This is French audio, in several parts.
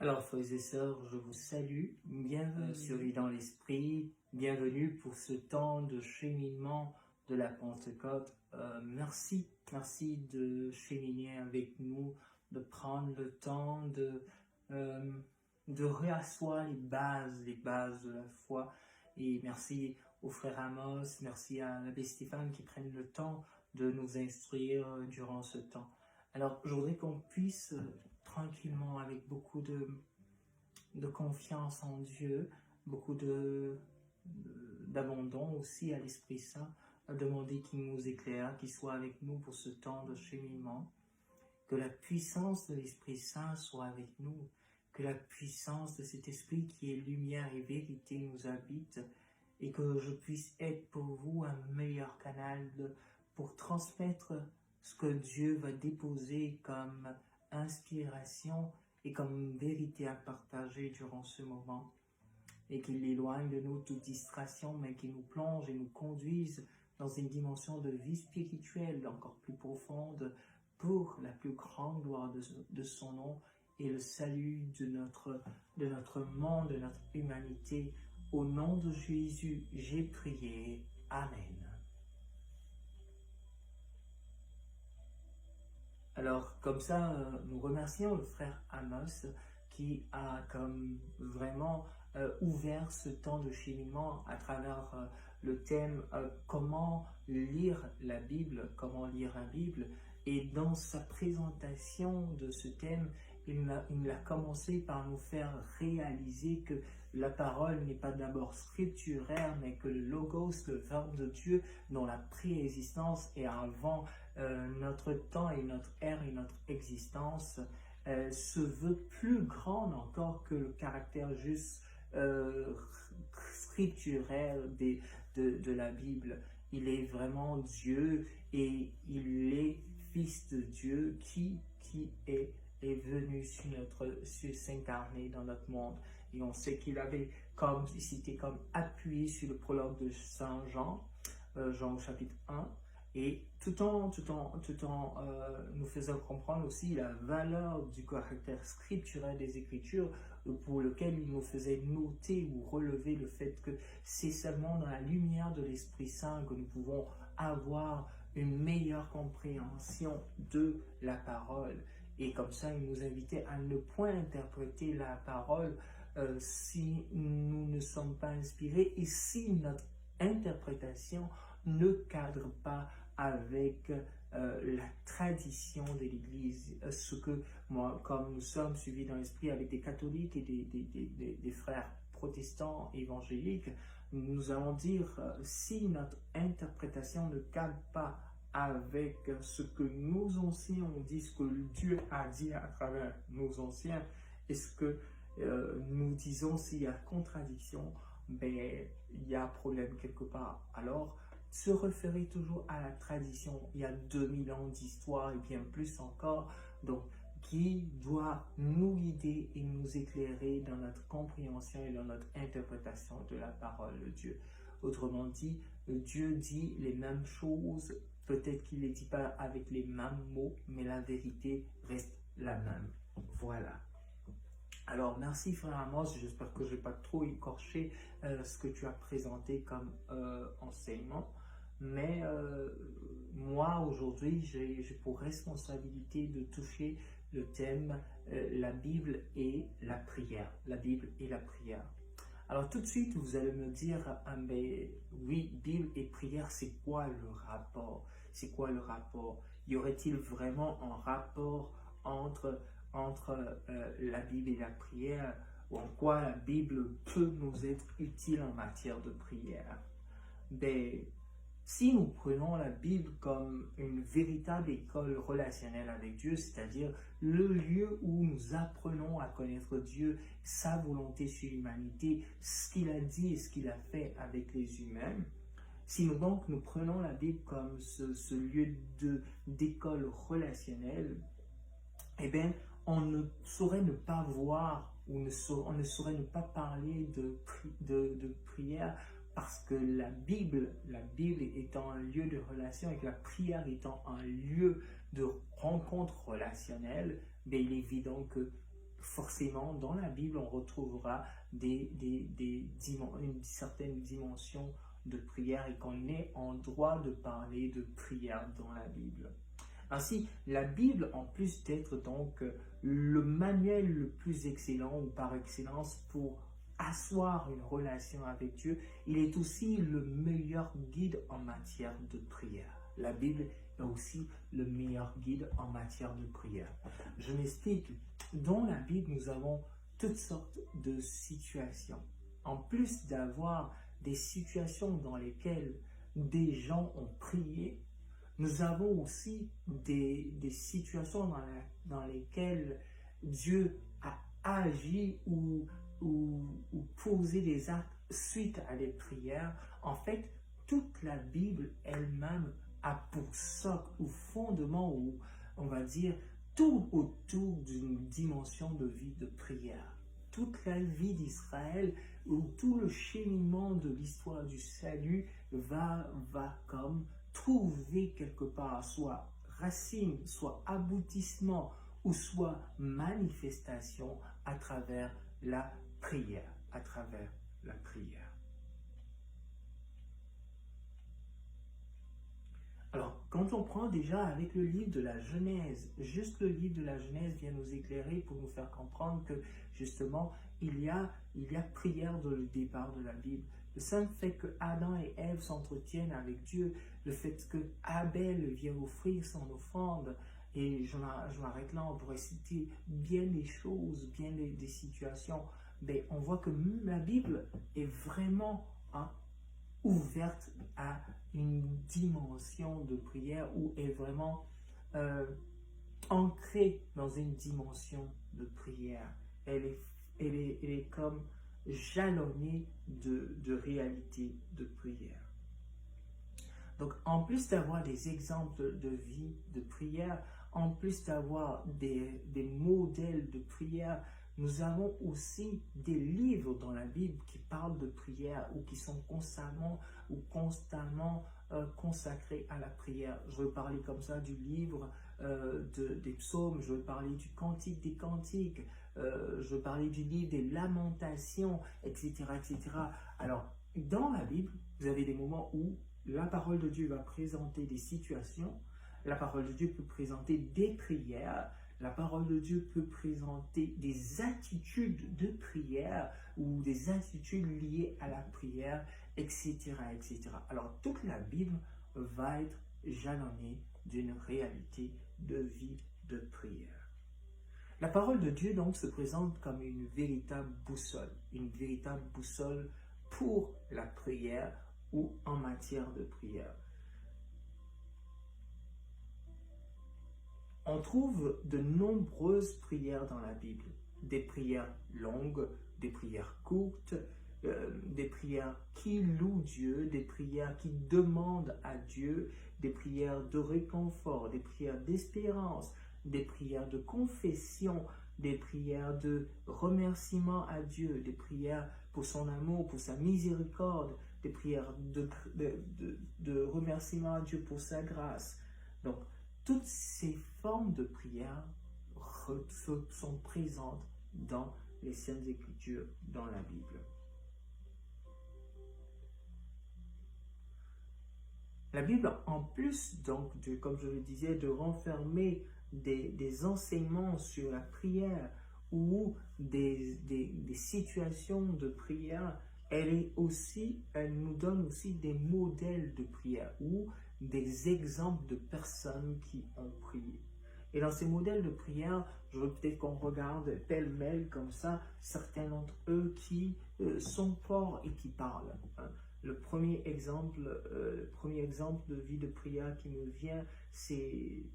Alors, frères et sœurs, je vous salue, bienvenue sur Vie dans l'Esprit, bienvenue pour ce temps de cheminement de la Pentecôte. Merci de cheminer avec nous, de prendre le temps de réasseoir les bases de la foi. Et merci au frère Amos, merci à l'abbé Stéphane qui prennent le temps de nous instruire durant ce temps. Alors, je voudrais qu'on puisse tranquillement, avec beaucoup de confiance en Dieu, beaucoup d'abandon aussi à l'Esprit Saint, à demander qu'il nous éclaire, qu'il soit avec nous pour ce temps de cheminement, que la puissance de l'Esprit Saint soit avec nous, que la puissance de cet Esprit qui est lumière et vérité nous habite, et que je puisse être pour vous un meilleur canal pour transmettre ce que Dieu va déposer comme inspiration et comme vérité à partager durant ce moment. Et qu'il éloigne de nous toute distraction, mais qu'il nous plonge et nous conduise dans une dimension de vie spirituelle encore plus profonde pour la plus grande gloire de son nom et le salut de notre monde, de notre humanité. Au nom de Jésus, j'ai prié. Amen. Alors, comme ça, nous remercions le frère Amos qui a comme vraiment ouvert ce temps de cheminement à travers le thème comment lire la Bible, comment lire la Bible. Et dans sa présentation de ce thème, il a commencé par nous faire réaliser que la parole n'est pas d'abord scripturaire, mais que le logos, le verbe de Dieu, dont la préexistence est avant notre temps et notre ère et notre existence, se veut plus grande encore que le caractère juste scripturaire de la Bible. Il est vraiment Dieu et il est Fils de Dieu qui est venu sur s'incarner dans notre monde. Et on sait qu'il avait c'était comme appuyé sur le prologue de Saint Jean, Jean chapitre 1, et tout en nous faisant comprendre aussi la valeur du caractère scripturel des Écritures, pour lequel il nous faisait noter ou relever le fait que c'est seulement dans la lumière de l'Esprit Saint que nous pouvons avoir une meilleure compréhension de la parole. Et comme ça, il nous invitait à ne point interpréter la parole si nous ne sommes pas inspirés et si notre interprétation ne cadre pas avec la tradition de l'Église. Ce que moi, comme nous sommes suivis dans l'esprit avec des catholiques et des frères protestants évangéliques, nous allons dire si notre interprétation ne cadre pas avec ce que nos anciens ont dit, ce que Dieu a dit à travers nos anciens, et ce que nous disons s'il y a contradiction, ben, il y a problème quelque part. Alors, se référer toujours à la tradition, il y a 2000 ans d'histoire et bien plus encore, donc qui doit nous guider et nous éclairer dans notre compréhension et dans notre interprétation de la parole de Dieu. Autrement dit, Dieu dit les mêmes choses, peut-être qu'il ne les dit pas avec les mêmes mots, mais la vérité reste la même. Voilà. Alors, merci frère Amos, j'espère que je n'ai pas trop écorché ce que tu as présenté comme enseignement. Mais moi, aujourd'hui, j'ai pour responsabilité de toucher le thème la Bible et la prière. La Bible et la prière. Alors, tout de suite, vous allez me dire, mais oui, Bible et prière, c'est quoi le rapport? C'est quoi le rapport? Y aurait-il vraiment un rapport entre la Bible et la prière, ou en quoi la Bible peut nous être utile en matière de prière? Ben, si nous prenons la Bible comme une véritable école relationnelle avec Dieu, c'est-à-dire le lieu où nous apprenons à connaître Dieu, sa volonté sur l'humanité, ce qu'il a dit et ce qu'il a fait avec les humains, si nous prenons la Bible comme ce lieu d'école relationnelle, eh bien, on ne saurait ne pas voir ou on ne saurait ne pas parler de prière, parce que la Bible étant un lieu de relation et que la prière étant un lieu de rencontre relationnelle, ben il est évident que forcément, dans la Bible, on retrouvera une certaine dimension de prière et qu'on est en droit de parler de prière dans la Bible. Ainsi, la Bible, en plus d'être donc le manuel le plus excellent ou par excellence pour asseoir une relation avec Dieu, il est aussi le meilleur guide en matière de prière. La Bible est aussi le meilleur guide en matière de prière. Je m'explique. Dans la Bible, nous avons toutes sortes de situations. En plus d'avoir des situations dans lesquelles des gens ont prié, nous avons aussi des situations dans lesquelles Dieu a agi ou posé des actes suite à des prières. En fait, toute la Bible elle-même a pour socle ou fondement, ou on va dire, tout autour d'une dimension de vie de prière. Toute la vie d'Israël, ou tout le cheminement de l'histoire du salut va comme trouver quelque part soit racine, soit aboutissement, ou soit manifestation à travers la prière, à travers la prière. Alors, quand on prend déjà avec le livre de la Genèse, juste le livre de la Genèse vient nous éclairer pour nous faire comprendre que justement, il y a prière dans le départ de la Bible. Le simple fait que Adam et Ève s'entretiennent avec Dieu, le fait que Abel vient offrir son offrande, et je m'arrête là, on pourrait citer bien des choses, bien des situations, mais on voit que la Bible est vraiment ouverte à une dimension de prière où est vraiment ancrée dans une dimension de prière. Elle est comme jalonnée de réalité de prière. Donc, en plus d'avoir des exemples de vie de prière, en plus d'avoir des modèles de prière, nous avons aussi des livres dans la Bible qui parlent de prière ou qui sont constamment consacrés à la prière. Je veux parler comme ça du livre des psaumes, je veux parler du cantique des cantiques, je veux parler du livre des lamentations, etc., etc. Alors, dans la Bible, vous avez des moments où la parole de Dieu va présenter des situations, la parole de Dieu peut présenter des prières, la parole de Dieu peut présenter des attitudes de prière ou des attitudes liées à la prière, etc., etc. Alors, toute la Bible va être jalonnée d'une réalité de vie de prière. La parole de Dieu, donc, se présente comme une véritable boussole pour la prière ou en matière de prière. On trouve de nombreuses prières dans la Bible, des prières longues, des prières courtes, des prières qui louent Dieu, des prières qui demandent à Dieu, des prières de réconfort, des prières d'espérance, des prières de confession, des prières de remerciement à Dieu, des prières pour son amour, pour sa miséricorde, des prières de remerciement à Dieu pour sa grâce. Donc, toutes ces formes de prière sont présentes dans les Saintes Écritures, dans la Bible. La Bible, en plus, donc, comme je le disais, de renfermer des enseignements sur la prière ou des situations de prière, elle nous donne aussi des modèles de prière ou des exemples de personnes qui ont prié. Et dans ces modèles de prière, je veux peut-être qu'on regarde pêle-mêle comme ça, certains d'entre eux qui sont forts et qui parlent. Le premier exemple de vie de prière qui me vient, c'est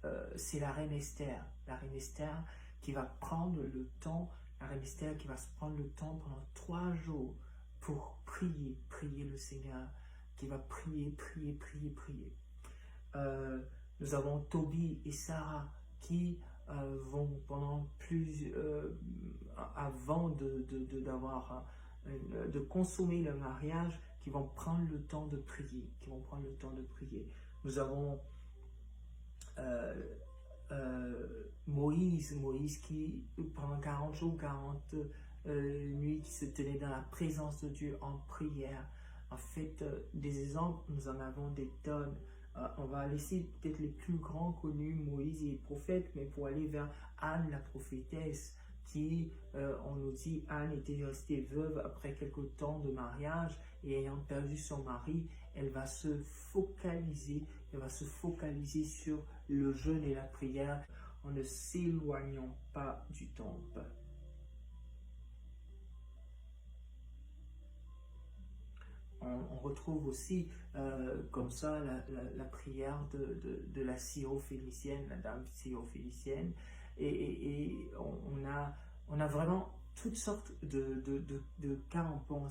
la reine Esther. La reine Esther qui va prendre le temps, la reine Esther qui va se prendre le temps pendant 3 jours pour prier le Seigneur, qui va prier. Nous avons Tobie et Sarah qui vont pendant avant de consommer le mariage, qui vont prendre le temps de prier, Nous avons Moïse qui, pendant 40 jours, 40 nuits, qui se tenait dans la présence de Dieu en prière. En fait, des exemples, nous en avons des tonnes. On va laisser peut-être les plus grands connus, Moïse et les prophètes, mais pour aller vers Anne, la prophétesse, qui, on nous dit, Anne était restée veuve après quelques temps de mariage et ayant perdu son mari, elle va se focaliser sur le jeûne et la prière en ne s'éloignant pas du temple. On retrouve aussi comme ça la prière de la syrophénicienne, la dame syrophénicienne, et on a vraiment toutes sortes de cas. On peut en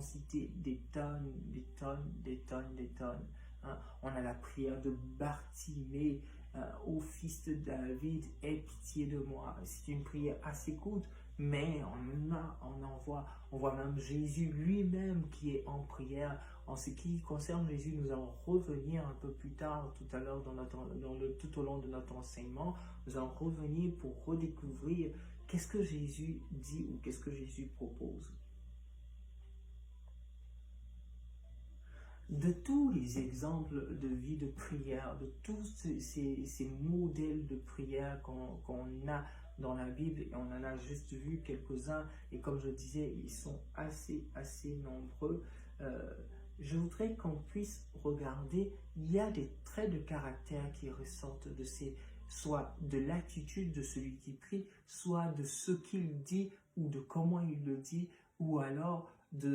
citer des tonnes, des tonnes, des tonnes, des tonnes. Hein. On a la prière de Bartimée, ô fils de David, aie pitié de moi. C'est une prière assez courte, mais on voit même Jésus lui-même qui est en prière. En ce qui concerne Jésus, nous allons revenir un peu plus tard, tout à l'heure, tout au long de notre enseignement. Nous allons revenir pour redécouvrir qu'est-ce que Jésus dit ou qu'est-ce que Jésus propose. De tous les exemples de vie de prière, de tous ces modèles de prière qu'on a dans la Bible, et on en a juste vu quelques-uns, et comme je disais, ils sont assez nombreux. Je voudrais qu'on puisse regarder, il y a des traits de caractère qui ressortent de soit de l'attitude de celui qui prie, soit de ce qu'il dit, ou de comment il le dit, ou alors des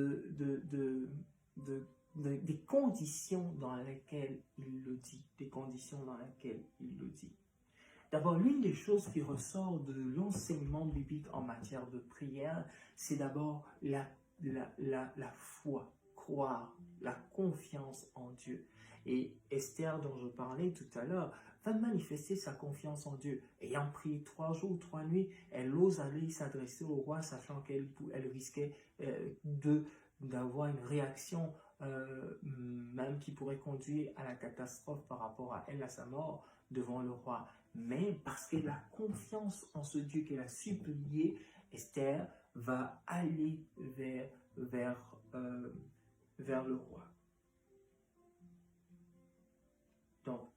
conditions dans lesquelles il le dit, D'abord, l'une des choses qui ressort de l'enseignement biblique en matière de prière, c'est d'abord la foi, croire, la confiance en Dieu. Et Esther, dont je parlais tout à l'heure, va manifester sa confiance en Dieu. Ayant prié 3 jours, 3 nuits, elle ose aller s'adresser au roi, sachant qu'elle risquait d'avoir une réaction même qui pourrait conduire à la catastrophe par rapport à elle, à sa mort devant le roi. Mais parce qu'elle a confiance en ce Dieu qu'elle a supplié, Esther va aller vers le roi. Donc,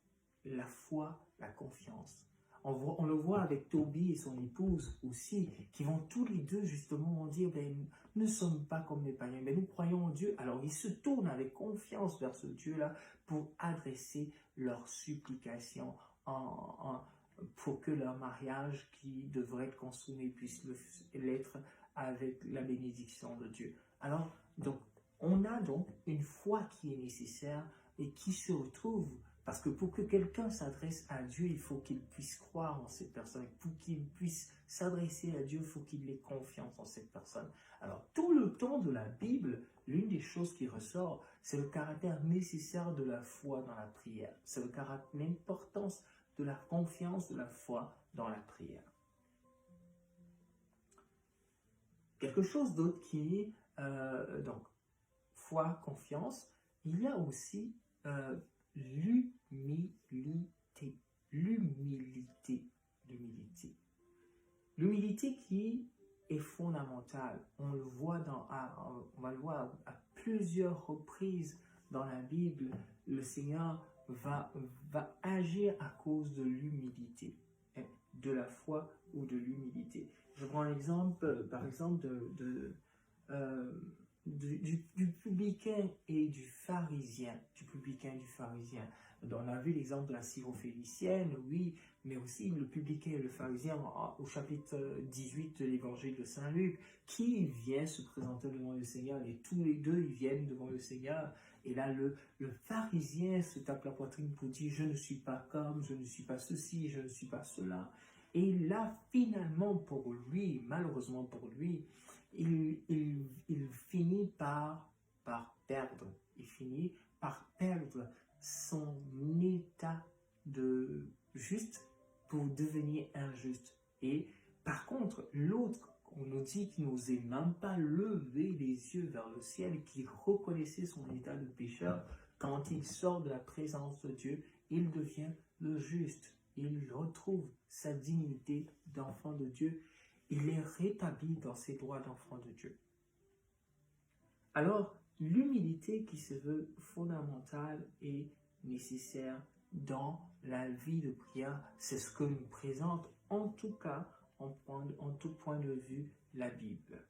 la foi, la confiance. On le voit avec Tobie et son épouse aussi, qui vont tous les deux justement dire, nous ne sommes pas comme les païens, mais nous croyons en Dieu. Alors ils se tournent avec confiance vers ce Dieu-là pour adresser leurs supplications pour que leur mariage qui devrait être consommé puisse l'être avec la bénédiction de Dieu. Alors, donc, on a donc une foi qui est nécessaire et qui se retrouve. Parce que pour que quelqu'un s'adresse à Dieu, il faut qu'il puisse croire en cette personne. Pour qu'il puisse s'adresser à Dieu, il faut qu'il ait confiance en cette personne. Alors, tout le temps de la Bible, l'une des choses qui ressort, c'est le caractère nécessaire de la foi dans la prière. C'est l'importance de la confiance, de la foi dans la prière. Quelque chose d'autre qui est, donc, foi, confiance, il y a aussi l'humilité. L'humilité qui est fondamentale. On va le voir à plusieurs reprises dans la Bible. Le Seigneur va agir à cause de l'humilité, de la foi ou de l'humilité. Je prends l'exemple, par exemple, du publicain et du pharisien. On a vu l'exemple de la syrophénicienne, oui, mais aussi le publicain et le pharisien au chapitre 18 de l'évangile de Saint Luc, qui vient se présenter devant le Seigneur, et tous les deux ils viennent devant le Seigneur, et là le pharisien se tape la poitrine pour dire je ne suis pas comme, je ne suis pas ceci, je ne suis pas cela. Et là finalement pour lui, malheureusement pour lui, il finit par perdre. Il finit par perdre son état de juste pour devenir injuste. Et par contre, l'autre, on nous dit qu'il n'osait même pas lever les yeux vers le ciel, qu'il reconnaissait son état de pécheur. Quand il sort de la présence de Dieu, il devient le juste. il retrouve sa dignité d'enfant de Dieu. Il est rétabli dans ses droits d'enfant de Dieu. Alors, l'humilité qui se veut fondamentale et nécessaire dans la vie de prière, c'est ce que nous présente, en tout cas, en tout point de vue, la Bible.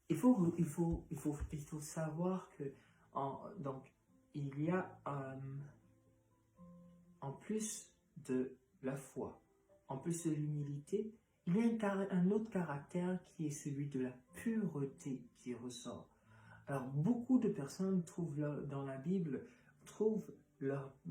Il faut savoir que donc, il y a en plus de la foi, en plus de l'humilité, il y a un autre caractère qui est celui de la pureté qui ressort. Alors, beaucoup de personnes dans la Bible trouvent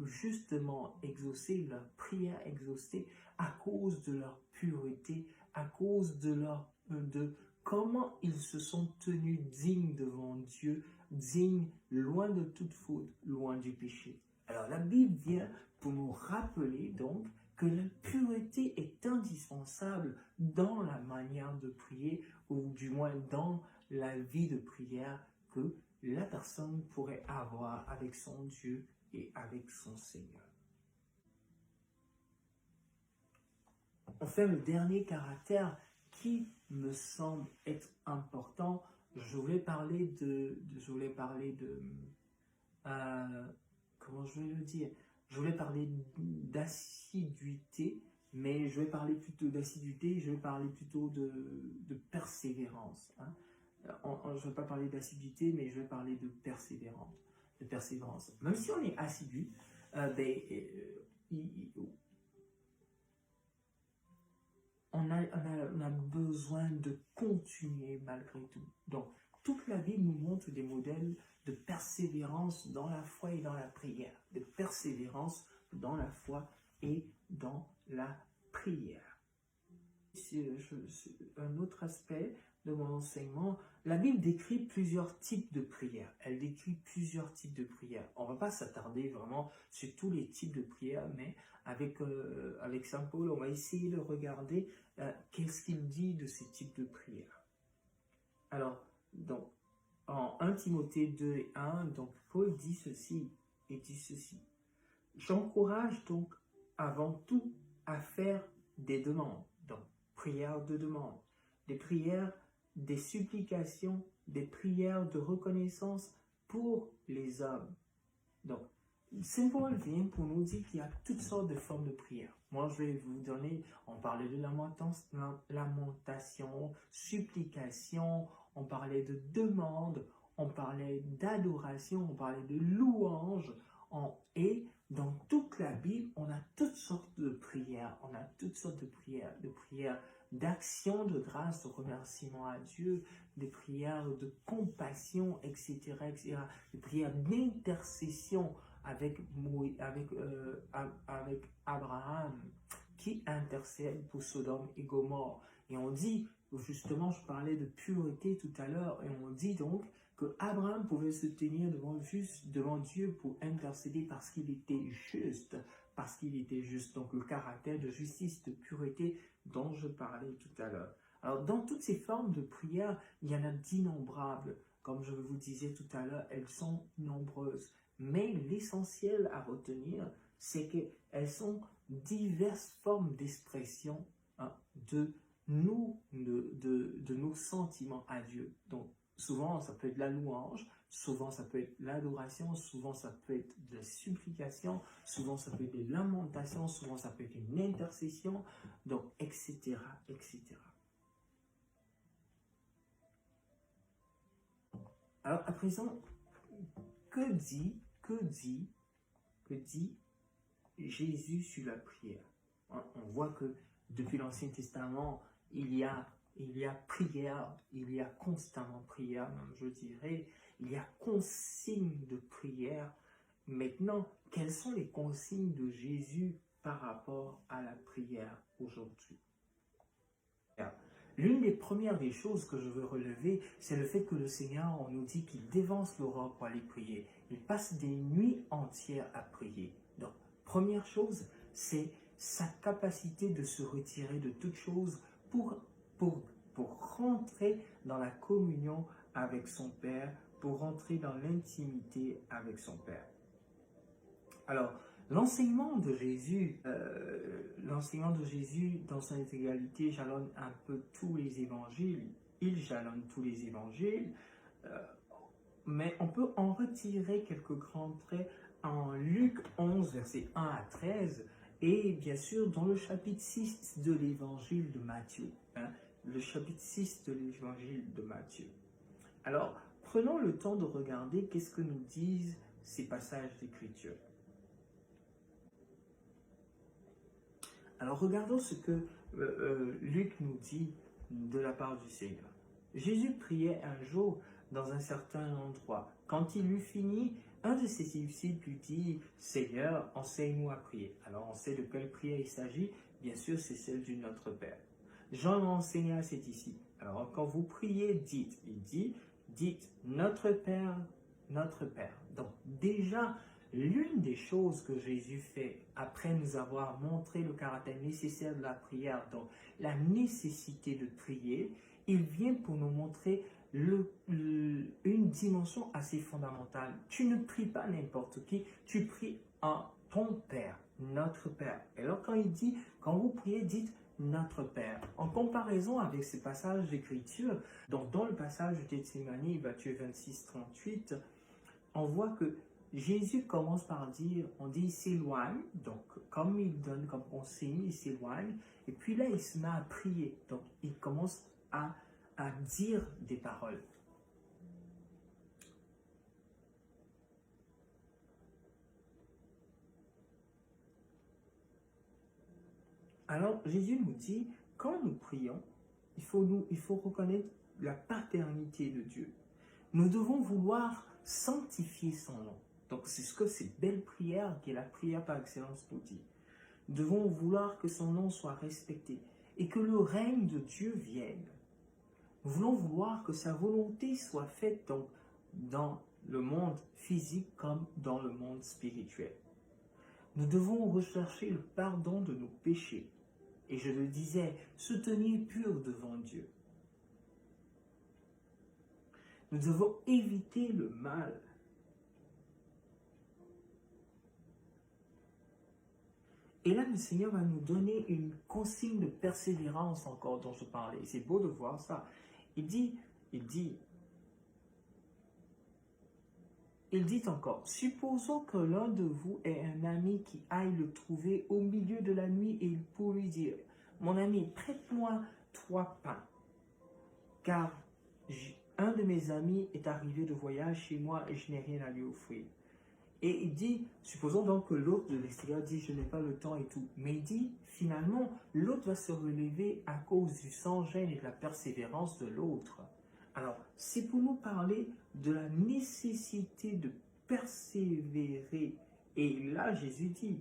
justement exaucée, leur prière exaucée à cause de leur pureté, à cause de comment ils se sont tenus dignes devant Dieu, dignes, loin de toute faute, loin du péché. Alors, la Bible vient pour nous rappeler donc que la pureté est indispensable dans la manière de prier, ou du moins dans la vie de prière que la personne pourrait avoir avec son Dieu et avec son Seigneur. Enfin, le dernier caractère qui me semble être important, je voulais parler comment je vais le dire? Je voulais parler d'assiduité, mais je vais parler plutôt d'assiduité, je vais parler plutôt de persévérance. Hein. Je ne vais pas parler d'assiduité, mais je vais parler de persévérance. Même si on est assidu, on a besoin de continuer malgré tout. Donc, toute la Bible nous montre des modèles de persévérance dans la foi et dans la prière. De persévérance dans la foi et dans la prière. C'est un autre aspect de mon enseignement. La Bible décrit plusieurs types de prières. Elle décrit plusieurs types de prières. On ne va pas s'attarder vraiment sur tous les types de prières, mais avec Saint Paul, on va essayer de regarder qu'est-ce qu'il dit de ces types de prières. Alors, donc, en 1 Timothée 2 et 1, donc Paul dit ceci et dit ceci. J'encourage donc avant tout à faire des demandes, donc prières de demande, des prières, des supplications, des prières de reconnaissance pour les hommes. Donc, Saint Paul vient pour nous dire qu'il y a toutes sortes de formes de prières. Moi, je vais vous donner, on parlait de lamentation, supplication, on parlait de demande, on parlait d'adoration, on parlait de louange, et dans toute la Bible, on a toutes sortes de prières, de prières d'action de grâce, de remerciement à Dieu, des prières de compassion, etc., des prières d'intercession avec Abraham qui intercède pour Sodome et Gomorrhe. Et on dit, justement, je parlais de pureté tout à l'heure, et on dit donc que Abraham pouvait se tenir devant Dieu pour intercéder parce qu'il était juste, Donc le caractère de justice, de pureté dont je parlais tout à l'heure. Alors dans toutes ces formes de prière, il y en a d'innombrables. Comme je vous disais tout à l'heure, elles sont nombreuses. Mais l'essentiel à retenir, c'est qu'elles sont diverses formes d'expression de nos sentiments à Dieu. Donc, souvent, ça peut être la louange, souvent, ça peut être l'adoration, souvent, ça peut être de la supplication, souvent, ça peut être des lamentations, souvent, ça peut être une intercession, donc, etc., etc. Alors, à présent, que dit Jésus sur la prière? On voit que depuis l'Ancien Testament, il y a prière, il y a constamment prière, même je dirais, il y a consignes de prière. Maintenant, quelles sont les consignes de Jésus par rapport à la prière aujourd'hui? L'une des premières des choses que je veux relever, c'est le fait que le Seigneur, on nous dit qu'il dévance l'aurore pour aller prier. Il passe des nuits entières à prier. Première chose, c'est sa capacité de se retirer de toute chose pour, pour rentrer dans la communion avec son Père, pour rentrer dans l'intimité avec son Père. Alors, l'enseignement de Jésus dans son intégralité jalonne un peu tous les évangiles. Il jalonne tous les évangiles, euh, mais on peut en retirer quelques grands traits en Luc 11, versets 1 à 13, et bien sûr dans le chapitre 6 de l'évangile de Matthieu. Le chapitre 6 de l'évangile de Matthieu. Alors, prenons le temps de regarder qu'est-ce que nous disent ces passages d'écriture. Alors, regardons ce que Luc nous dit de la part du Seigneur. Jésus priait un jour dans un certain endroit. Quand il eut fini, un de ses disciples lui dit, « Seigneur, enseigne-nous à prier. » Alors, on sait de quelle prière il s'agit. Bien sûr, c'est celle du Notre Père. Jean l'a enseigné à ses disciples. Alors, quand vous priez, dites, il dit, dites, Notre Père, Notre Père. Donc, déjà, l'une des choses que Jésus fait après nous avoir montré le caractère nécessaire de la prière, donc la nécessité de prier, il vient pour nous montrer une dimension assez fondamentale. Tu ne pries pas n'importe qui, tu pries en ton Père, notre Père. Et alors quand il dit, quand vous priez, dites notre Père. En comparaison avec ces passages d'écriture, donc dans le passage de Gethsémani, Matthieu 26, 38, on voit que Jésus commence par dire, on dit il s'éloigne, donc comme il donne comme consigne, il s'éloigne, et puis là il se met à prier, donc il commence à dire des paroles. Alors Jésus nous dit, quand nous prions, il faut reconnaître la paternité de Dieu. Nous devons vouloir sanctifier son nom. Donc c'est ce que cette belle prière, qui est la prière par excellence, nous dit. Nous devons vouloir que son nom soit respecté et que le règne de Dieu vienne. Nous voulons vouloir que sa volonté soit faite donc, dans le monde physique comme dans le monde spirituel. Nous devons rechercher le pardon de nos péchés. Et je le disais, se tenir pur devant Dieu. Nous devons éviter le mal. Et là, le Seigneur va nous donner une consigne de persévérance encore dont je parlais. C'est beau de voir ça. Il dit encore, supposons que l'un de vous ait un ami qui aille le trouver au milieu de la nuit et il pour lui dire, mon ami, prête-moi 3 pains, car un de mes amis est arrivé de voyage chez moi et je n'ai rien à lui offrir. Et il dit, supposons donc que l'autre de l'extérieur dit, je n'ai pas le temps et tout. Mais il dit, finalement, l'autre va se relever à cause du sans-gêne et de la persévérance de l'autre. Alors, c'est pour nous parler de la nécessité de persévérer. Et là, Jésus dit,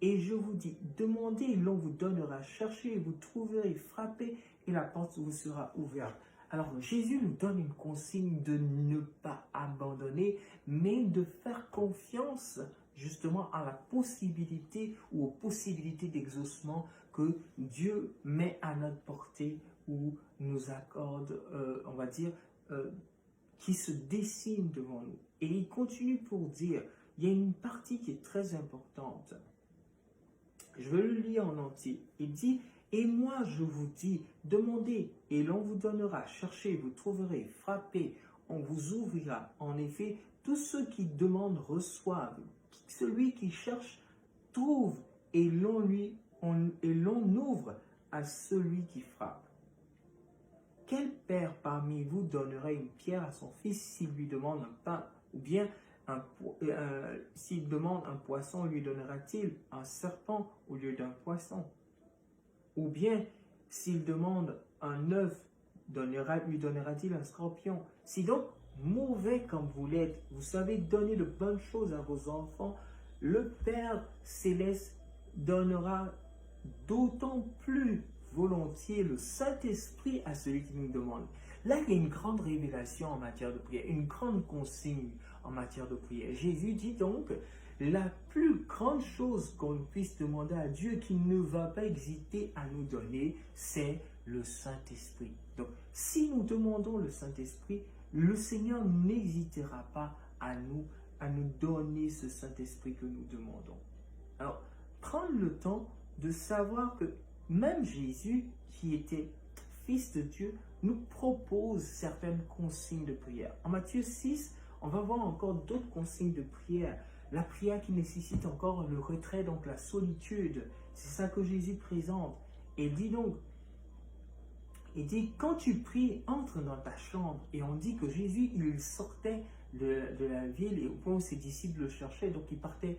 et je vous dis, demandez et l'on vous donnera, cherchez et vous trouverez, frappez et la porte vous sera ouverte. Alors, Jésus nous donne une consigne de ne pas abandonner, mais de faire confiance justement à la possibilité ou aux possibilités d'exaucement que Dieu met à notre portée ou nous accorde, on va dire, qui se dessine devant nous. Et il continue pour dire, il y a une partie qui est très importante. Je vais le lire en entier. Il dit, et moi je vous dis, demandez et l'on vous donnera, cherchez, vous trouverez, frappez, on vous ouvrira. En effet, tous ceux qui demandent reçoivent, celui qui cherche trouve et l'on ouvre à celui qui frappe. Quel père parmi vous donnerait une pierre à son fils s'il lui demande un pain, ou bien s'il demande un poisson, lui donnera-t-il un serpent au lieu d'un poisson? Ou bien, s'il demande un œuf, lui donnera-t-il un scorpion? Si donc, mauvais comme vous l'êtes, vous savez donner de bonnes choses à vos enfants, le Père Céleste donnera d'autant plus volontiers le Saint-Esprit à celui qui nous demande. Là, il y a une grande révélation en matière de prière, une grande consigne en matière de prière. Jésus dit donc, la plus grande chose qu'on puisse demander à Dieu, qu'il ne va pas hésiter à nous donner, c'est le Saint-Esprit. Donc, si nous demandons le Saint-Esprit, le Seigneur n'hésitera pas à nous donner ce Saint-Esprit que nous demandons. Alors, prendre le temps de savoir que même Jésus, qui était Fils de Dieu, nous propose certaines consignes de prière. En Matthieu 6, on va voir encore d'autres consignes de prière. La prière qui nécessite encore le retrait, donc la solitude. C'est ça que Jésus présente. Et dit donc, il dit, quand tu pries, entre dans ta chambre. Et on dit que Jésus, il sortait de la ville et au point où ses disciples le cherchaient. Donc, il partait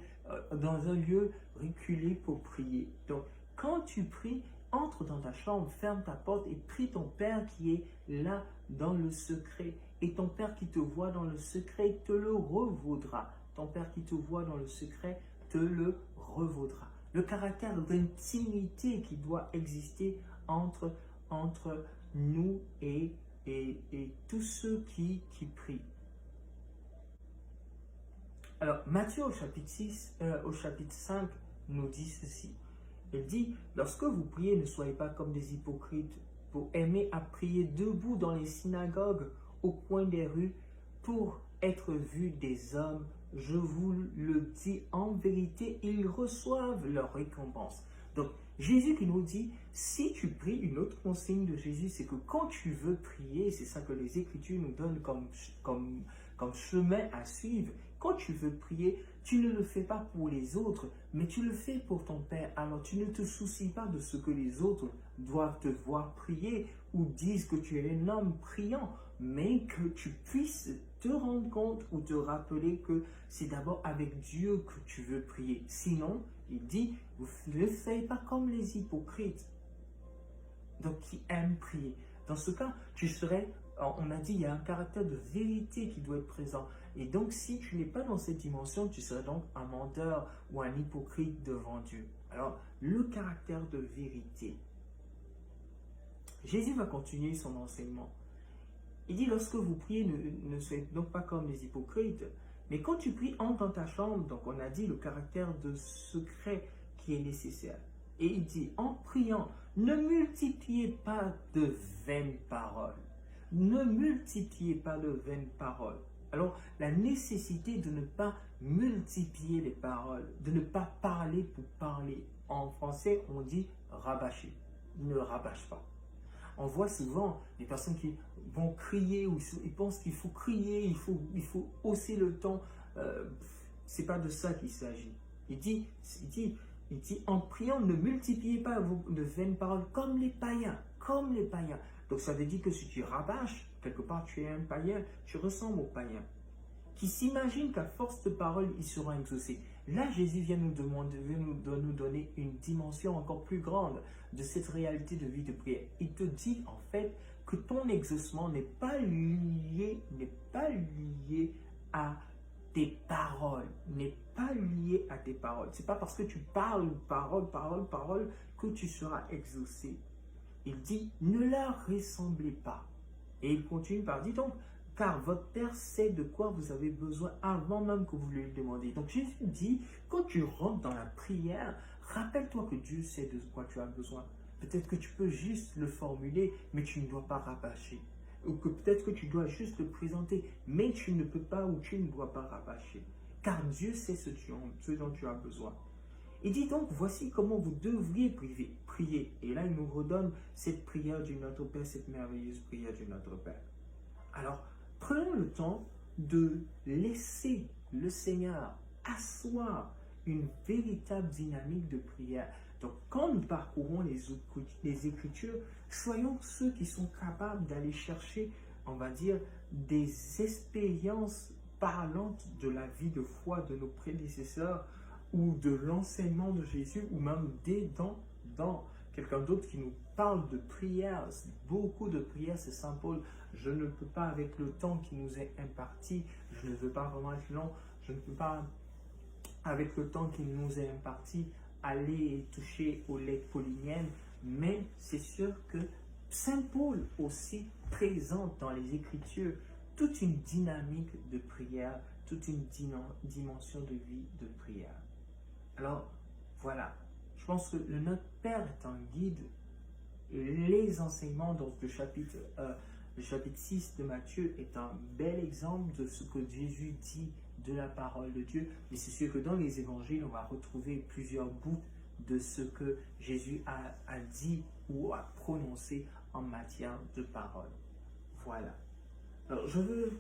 dans un lieu reculé pour prier. Donc, quand tu pries, entre dans ta chambre, ferme ta porte et prie ton Père qui est là dans le secret. Et ton Père qui te voit dans le secret te le revaudra. Ton Père qui te voit dans le secret te le revaudra. Le caractère d'intimité qui doit exister entre nous et tous ceux qui prient. Alors, Matthieu au chapitre 5 nous dit ceci. Il dit, lorsque vous priez, ne soyez pas comme des hypocrites pour aimer à prier debout dans les synagogues, au coin des rues, pour être vus des hommes. Je vous le dis en vérité, ils reçoivent leur récompense. Donc, Jésus qui nous dit, si tu pries, une autre consigne de Jésus, c'est que quand tu veux prier, c'est ça que les Écritures nous donnent comme chemin à suivre. Quand tu veux prier, tu ne le fais pas pour les autres, mais tu le fais pour ton Père. Alors tu ne te soucies pas de ce que les autres doivent te voir prier ou disent que tu es un homme priant, mais que tu puisses te rendre compte ou te rappeler que c'est d'abord avec Dieu que tu veux prier. Sinon, il dit, vous ne faites pas comme les hypocrites, donc qui aiment prier. Dans ce cas, tu serais, on a dit, il y a un caractère de vérité qui doit être présent. Et donc, si tu n'es pas dans cette dimension, tu serais donc un menteur ou un hypocrite devant Dieu. Alors, le caractère de vérité. Jésus va continuer son enseignement. Il dit, lorsque vous priez, ne soyez donc pas comme les hypocrites, mais quand tu pries, entre dans ta chambre. Donc, on a dit le caractère de secret qui est nécessaire. Et il dit, en priant, ne multipliez pas de vaines paroles. Ne multipliez pas de vaines paroles. Alors, la nécessité de ne pas multiplier les paroles, de ne pas parler pour parler. En français, on dit rabâcher. Ne rabâche pas. On voit souvent des personnes qui vont crier ou ils pensent qu'il faut crier, il faut hausser le ton. C'est pas de ça qu'il s'agit. Il dit, en priant, ne multipliez pas de vaines paroles comme les païens. Comme les païens. Donc ça veut dire que si tu rabâches, quelque part tu es un païen, tu ressembles aux païens, qui s'imaginent qu'à force de paroles, ils seront exaucés. Là, Jésus vient nous donner une dimension encore plus grande de cette réalité de vie de prière. Il te dit en fait que ton exaucement n'est pas lié à tes paroles, n'est pas lié à tes paroles. C'est pas parce que tu parles parole que tu seras exaucé. Il dit, ne leur ressemblez pas. Et il continue par dire donc, car votre Père sait de quoi vous avez besoin avant même que vous lui demandiez. Donc Jésus dit, quand tu rentres dans la prière, rappelle-toi que Dieu sait de quoi tu as besoin. Peut-être que tu peux juste le formuler, mais tu ne dois pas rabâcher. Ou que peut-être que tu dois juste le présenter, mais tu ne peux pas ou tu ne dois pas rabâcher. Car Dieu sait ce dont tu as besoin. Il dit donc, voici comment vous devriez prier. Et là, il nous redonne cette prière du Notre Père, cette merveilleuse prière du Notre Père. Alors, prenons le temps de laisser le Seigneur asseoir une véritable dynamique de prière. Donc, quand nous parcourons les Écritures, soyons ceux qui sont capables d'aller chercher, on va dire, des expériences parlantes de la vie de foi de nos prédécesseurs, ou de l'enseignement de Jésus, ou même dans quelqu'un d'autre qui nous parle de prière. Beaucoup de prières, c'est Saint Paul. Je ne peux pas, avec le temps qui nous est imparti, je ne veux pas vraiment être long, je ne peux pas, avec le temps qui nous est imparti, aller toucher aux lettres pauliniennes, mais c'est sûr que Saint Paul aussi présente dans les Écritures toute une dynamique de prière toute une dimension de vie de prière. Alors, voilà. Je pense que le Notre Père est un guide et les enseignements dans le chapitre 6 de Matthieu est un bel exemple de ce que Jésus dit de la parole de Dieu. Mais c'est sûr que dans les évangiles, on va retrouver plusieurs bouts de ce que Jésus a dit ou a prononcé en matière de parole. Voilà. Alors, je veux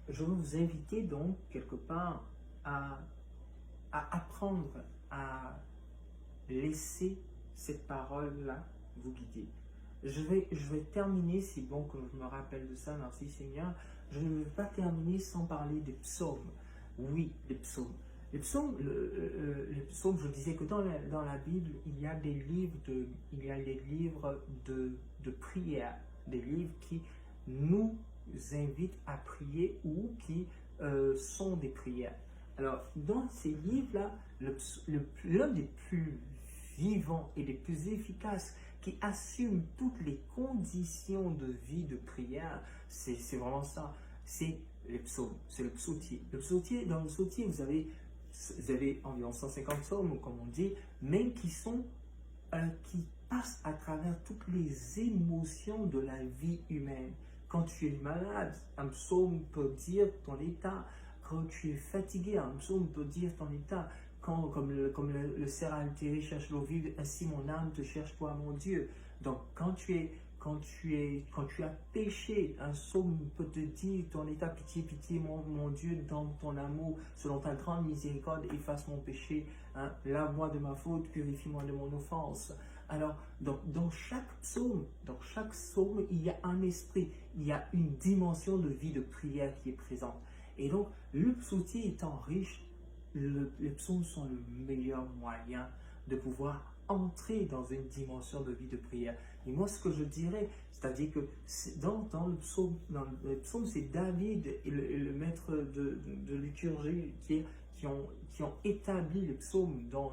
vous inviter donc quelque part à apprendre à laisser cette parole-là vous guider. Je vais terminer, c'est bon que je me rappelle de ça, merci Seigneur. Je ne vais pas terminer sans parler des psaumes. Oui, les psaumes. Les psaumes, je disais que dans la Bible, il y a des livres de prière, des livres qui nous invitent à prier ou qui sont des prières. Alors, dans ces livres-là, l'un des plus vivants et des plus efficaces qui assume toutes les conditions de vie de prière, c'est vraiment ça, c'est les psaumes, c'est le psautier. Dans le psautier, vous avez environ 150 psaumes, comme on dit, mais qui passent à travers toutes les émotions de la vie humaine. Quand tu es malade, un psaume peut dire ton état. Quand tu es fatigué, un psaume peut dire ton état. Comme le cerf altéré cherche l'eau vive, ainsi mon âme te cherche toi, mon Dieu. Donc quand tu as péché, un psaume peut te dire ton état, pitié, pitié, mon Dieu, dans ton amour, selon ta grande miséricorde, efface mon péché, hein, lave-moi de ma faute, purifie-moi de mon offense. Alors, dans chaque psaume, il y a un esprit, il y a une dimension de vie de prière qui est présente. Et donc, le psautier étant riche, les psaumes sont le meilleur moyen de pouvoir entrer dans une dimension de vie de prière. Et moi, ce que je dirais, c'est-à-dire que dans le psaume, c'est David et le maître de liturgie qui ont établi les psaumes dans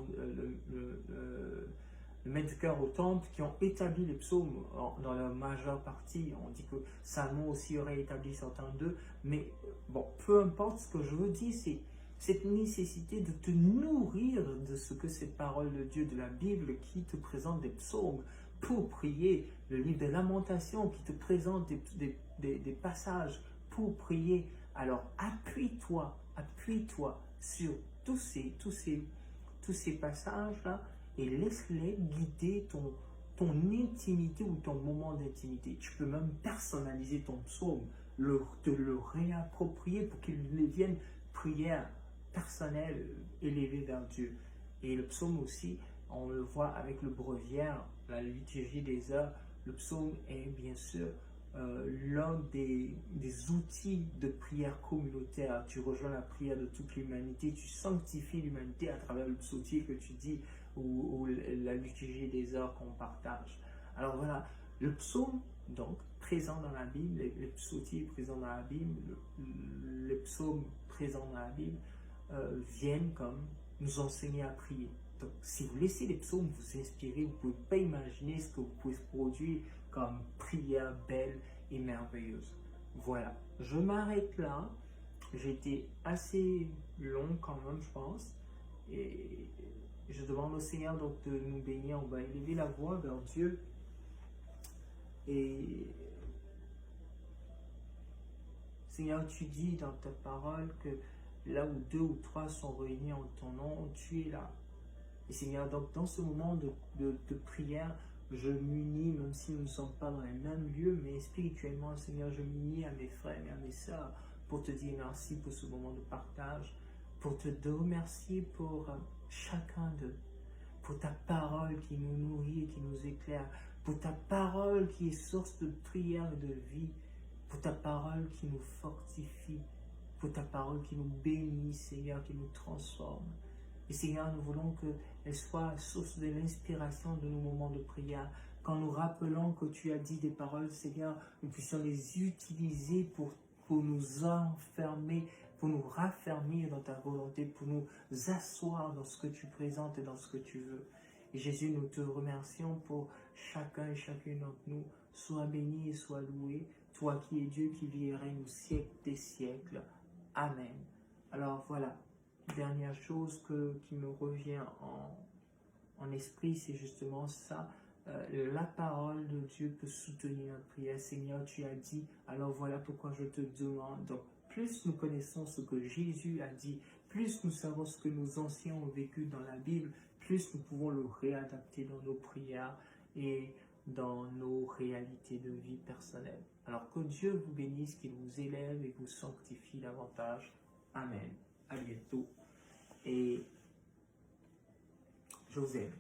le maître du chœur au temple, qui ont établi les psaumes dans la majeure partie. On dit que Salomon aussi aurait établi certains d'eux, mais bon, peu importe, ce que je veux dire, c'est cette nécessité de te nourrir de ce que cette parole de Dieu, de la Bible, qui te présente des psaumes pour prier, le livre des Lamentations qui te présente des passages pour prier. Alors appuie-toi sur tous ces passages-là et laisse-les guider ton intimité ou ton moment d'intimité. Tu peux même personnaliser ton psaume, te le réapproprier pour qu'il devienne prière personnelle, élevée vers Dieu. Et le psaume aussi, on le voit avec le breviaire, la liturgie des heures. Le psaume est bien sûr l'un des outils de prière communautaire. Tu rejoins la prière de toute l'humanité, tu sanctifies l'humanité à travers le psautier que tu dis ou la liturgie des heures qu'on partage. Alors voilà, le psaume, donc, présent dans la Bible, les psautiers présents dans la Bible, les psaumes présents dans la Bible viennent comme nous enseigner à prier. Donc, si vous laissez les psaumes vous inspirer, vous ne pouvez pas imaginer ce que vous pouvez produire comme prière belle et merveilleuse. Voilà, je m'arrête là. J'ai été assez long quand même, je pense. Et je demande au Seigneur donc de nous bénir. On va élever la voix vers Dieu. Et Seigneur, tu dis dans ta parole que là où 2 ou 3 sont réunis en ton nom, tu es là. Et Seigneur, donc dans ce moment de prière, je m'unis, même si nous ne sommes pas dans les mêmes lieux, mais spirituellement, Seigneur, je m'unis à mes frères et à mes sœurs pour te dire merci pour ce moment de partage, pour te remercier pour chacun d'eux, pour ta parole qui nous nourrit et qui nous éclaire, pour ta parole qui est source de prière et de vie, pour ta parole qui nous fortifie, pour ta parole qui nous bénit, Seigneur, qui nous transforme. Et Seigneur, nous voulons qu'elle soit source de l'inspiration de nos moments de prière. Quand nous rappelons que tu as dit des paroles, Seigneur, nous puissions les utiliser pour nous enfermer, pour nous raffermir dans ta volonté, pour nous asseoir dans ce que tu présentes et dans ce que tu veux. Et Jésus, nous te remercions pour chacun et chacune d'entre nous. Sois béni et sois loué, toi qui es Dieu, qui vis et règne au siècle des siècles. Amen. Alors voilà, dernière chose qui me revient en esprit, c'est justement ça. La parole de Dieu peut soutenir notre prière. Seigneur, tu as dit, alors voilà pourquoi je te demande. Donc, plus nous connaissons ce que Jésus a dit, plus nous savons ce que nos anciens ont vécu dans la Bible, plus nous pouvons le réadapter dans nos prières et dans nos réalités de vie personnelle. Alors que Dieu vous bénisse, qu'il vous élève et vous sanctifie davantage. Amen. À bientôt. Et je vous aime.